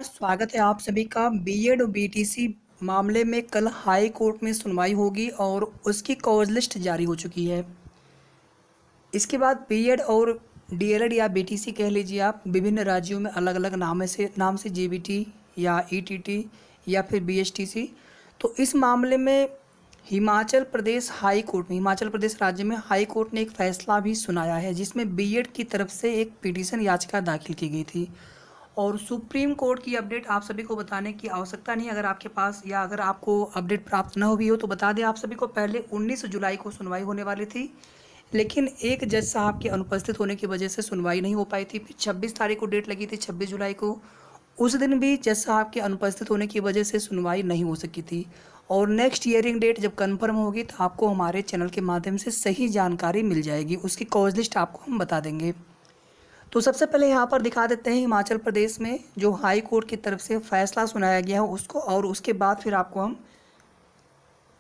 स्वागत है आप सभी का। बीएड और बीटीसी मामले में कल हाई कोर्ट में सुनवाई होगी और उसकी कॉज लिस्ट जारी हो चुकी है। इसके बाद बीएड और डीएलएड या बीटीसी कह लीजिए आप, विभिन्न राज्यों में अलग अलग नाम से जेबीटी या ईटीटी या फिर बीएचटीसी। तो इस मामले में हिमाचल प्रदेश राज्य में हाई कोर्ट ने एक फैसला भी सुनाया है, जिसमें बीएड की तरफ से एक पिटीशन याचिका दाखिल की गई थी। और सुप्रीम कोर्ट की अपडेट आप सभी को बताने की आवश्यकता नहीं, अगर आपके पास या अगर आपको अपडेट प्राप्त न हुई हो तो बता दें आप सभी को। पहले 19 जुलाई को सुनवाई होने वाली थी, लेकिन एक जज साहब के अनुपस्थित होने की वजह से सुनवाई नहीं हो पाई थी। फिर 26 तारीख को डेट लगी थी, 26 जुलाई को। उस दिन भी जज साहब के अनुपस्थित होने की वजह से सुनवाई नहीं हो सकी थी। और नेक्स्ट हियरिंग डेट जब कंफर्म होगी तो आपको हमारे चैनल के माध्यम से सही जानकारी मिल जाएगी, उसकी कॉज लिस्ट आपको हम बता देंगे। तो सबसे पहले यहाँ पर दिखा देते हैं हिमाचल प्रदेश में जो हाई कोर्ट की तरफ से फैसला सुनाया गया है उसको, और उसके बाद फिर आपको हम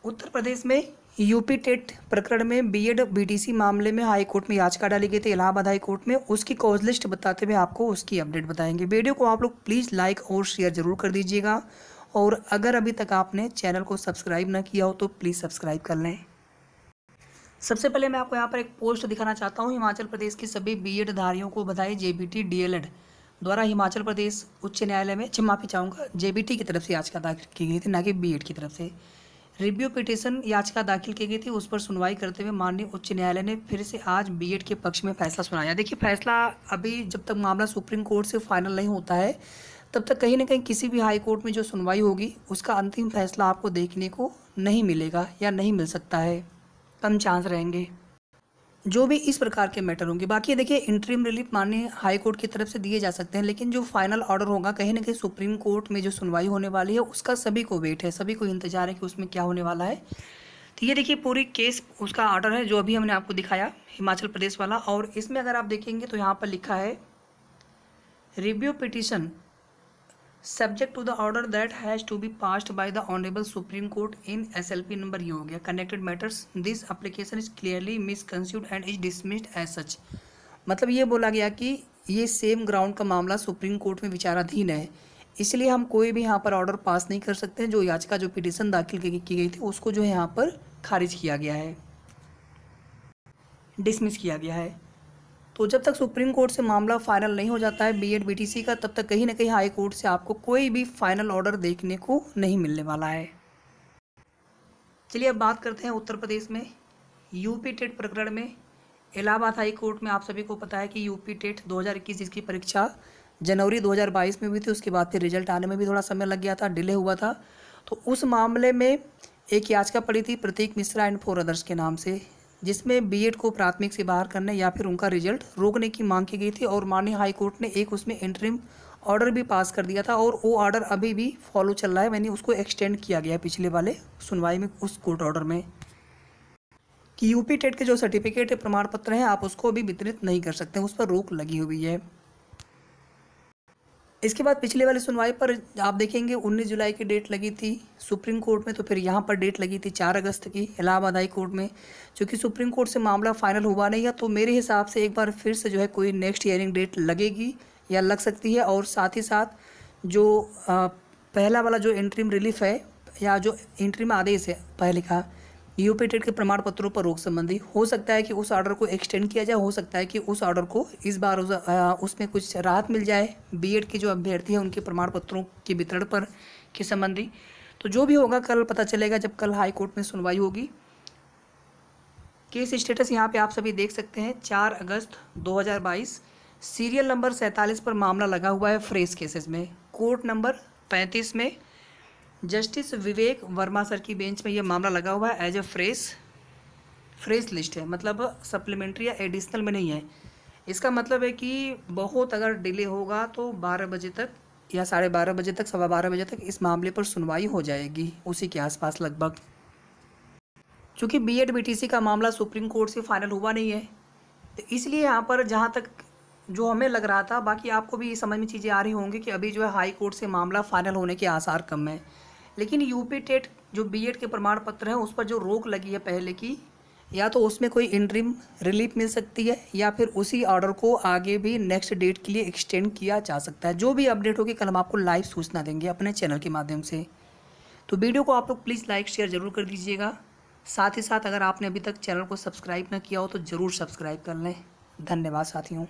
उत्तर प्रदेश में यूपी टेट प्रकरण में बीएड बीटीसी मामले में हाई कोर्ट में याचिका डाली गई थी इलाहाबाद हाई कोर्ट में, उसकी कॉज लिस्ट बताते हुए आपको उसकी अपडेट बताएंगे। वीडियो को आप लोग प्लीज़ लाइक और शेयर ज़रूर कर दीजिएगा, और अगर अभी तक आपने चैनल को सब्सक्राइब न किया हो तो प्लीज़ सब्सक्राइब कर लें। सबसे पहले मैं आपको यहाँ पर एक पोस्ट दिखाना चाहता हूँ। हिमाचल प्रदेश के सभी बीएड धारियों को बधाई। जेबीटी डीएलएड द्वारा हिमाचल प्रदेश उच्च न्यायालय में, माफ़ी चाहूँगा, जेबीटी की तरफ से याचिका दाखिल की गई थी, ना कि बीएड की तरफ से। रिव्यू पिटीशन याचिका दाखिल की गई थी, उस पर सुनवाई करते हुए माननीय उच्च न्यायालय ने फिर से आज बीएड के पक्ष में फैसला सुनाया। देखिए, फैसला अभी जब तक मामला सुप्रीम कोर्ट से फाइनल नहीं होता है तब तक कहीं ना कहीं किसी भी हाई कोर्ट में जो सुनवाई होगी उसका अंतिम फैसला आपको देखने को नहीं मिलेगा या नहीं मिल सकता है, कम चांस रहेंगे जो भी इस प्रकार के मैटर होंगे। बाकी देखिए, इंटरिम रिलीफ माननीय हाई कोर्ट की तरफ से दिए जा सकते हैं, लेकिन जो फाइनल ऑर्डर होगा कहीं ना कहीं सुप्रीम कोर्ट में जो सुनवाई होने वाली है उसका सभी को वेट है, सभी को इंतजार है कि उसमें क्या होने वाला है। तो ये देखिए, पूरी केस उसका ऑर्डर है जो अभी हमने आपको दिखाया हिमाचल प्रदेश वाला। और इसमें अगर आप देखेंगे तो यहाँ पर लिखा है review petition subject to the order that has to be passed by the honourable Supreme Court in SLP number, ये हो गया connected matters, this application is clearly misconceived and is dismissed as such. मतलब ये बोला गया कि ये same ground का मामला सुप्रीम कोर्ट में विचाराधीन है, इसलिए हम कोई भी यहाँ पर ऑर्डर पास नहीं कर सकते हैं। जो याचिका जो पिटीशन दाखिल की गई थी उसको जो है यहाँ पर खारिज किया गया है, डिसमिस किया गया है। तो जब तक सुप्रीम कोर्ट से मामला फाइनल नहीं हो जाता है बीएड बीटीसी का, तब तक कहीं ना कहीं हाई कोर्ट से आपको कोई भी फाइनल ऑर्डर देखने को नहीं मिलने वाला है। चलिए अब बात करते हैं उत्तर प्रदेश में यूपी टेट प्रकरण में इलाहाबाद हाई कोर्ट में। आप सभी को पता है कि यूपी टेट 2021 जिसकी परीक्षा जनवरी 2022 में हुई थी, उसके बाद फिर रिजल्ट आने में भी थोड़ा समय लग गया था, डिले हुआ था। तो उस मामले में एक याचिका पड़ी थी प्रतीक मिश्रा एंड 4 अदर्स के नाम से, जिसमें बीएड को प्राथमिक से बाहर करने या फिर उनका रिजल्ट रोकने की मांग की गई थी। और माननीय हाई कोर्ट ने एक उसमें इंटरिम ऑर्डर भी पास कर दिया था, और वो ऑर्डर अभी भी फॉलो चल रहा है, यानी उसको एक्सटेंड किया गया है पिछले वाले सुनवाई में उस कोर्ट ऑर्डर में, कि यूपी टेट के जो सर्टिफिकेट है, प्रमाण पत्र हैं, आप उसको भी वितरित नहीं कर सकते, उस पर रोक लगी हुई है। इसके बाद पिछले वाली सुनवाई पर आप देखेंगे 19 जुलाई की डेट लगी थी सुप्रीम कोर्ट में, तो फिर यहाँ पर डेट लगी थी 4 अगस्त की इलाहाबाद हाई कोर्ट में। चूँकि सुप्रीम कोर्ट से मामला फाइनल हुआ नहीं है, तो मेरे हिसाब से एक बार फिर से जो है कोई नेक्स्ट हियरिंग डेट लगेगी या लग सकती है। और साथ ही साथ जो पहला वाला जो इंटरिम रिलीफ है या जो इंटरिम आदेश है पहले का यूपी टेट के प्रमाण पत्रों पर रोक संबंधी, हो सकता है कि उस ऑर्डर को एक्सटेंड किया जाए, हो सकता है कि उस ऑर्डर को इस बार उसमें कुछ राहत मिल जाए बीएड के जो अभ्यर्थी हैं उनके प्रमाण पत्रों के वितरण पर के संबंधी। तो जो भी होगा कल पता चलेगा जब कल हाई कोर्ट में सुनवाई होगी। केस स्टेटस यहाँ पे आप सभी देख सकते हैं, 4 अगस्त 2022, सीरियल नंबर 47 पर मामला लगा हुआ है फ्रेश केसेस में। कोर्ट नंबर 35 में जस्टिस विवेक वर्मा सर की बेंच में ये मामला लगा हुआ है एज ए फ्रेश लिस्ट है, मतलब सप्लीमेंट्री या एडिशनल में नहीं है। इसका मतलब है कि बहुत अगर डिले होगा तो 12 बजे तक या 12:30 बजे तक, 12:15 बजे तक इस मामले पर सुनवाई हो जाएगी, उसी के आसपास लगभग। चूँकि बीएड बीटीसी का मामला सुप्रीम कोर्ट से फाइनल हुआ नहीं है, तो इसलिए यहाँ पर जहाँ तक जो हमें लग रहा था, बाकी आपको भी समझ में चीज़ें आ रही होंगी कि अभी जो है हाई कोर्ट से मामला फाइनल होने के आसार कम है। लेकिन यूपी टेट जो बीएड के प्रमाण पत्र हैं उस पर जो रोक लगी है पहले की, या तो उसमें कोई इंटरिम रिलीफ मिल सकती है या फिर उसी ऑर्डर को आगे भी नेक्स्ट डेट के लिए एक्सटेंड किया जा सकता है। जो भी अपडेट होगी कल हम आपको लाइव सूचना देंगे अपने चैनल के माध्यम से। तो वीडियो को आप लोग प्लीज़ लाइक शेयर ज़रूर कर दीजिएगा। साथ ही साथ अगर आपने अभी तक चैनल को सब्सक्राइब ना किया हो तो ज़रूर सब्सक्राइब कर लें। धन्यवाद साथियों।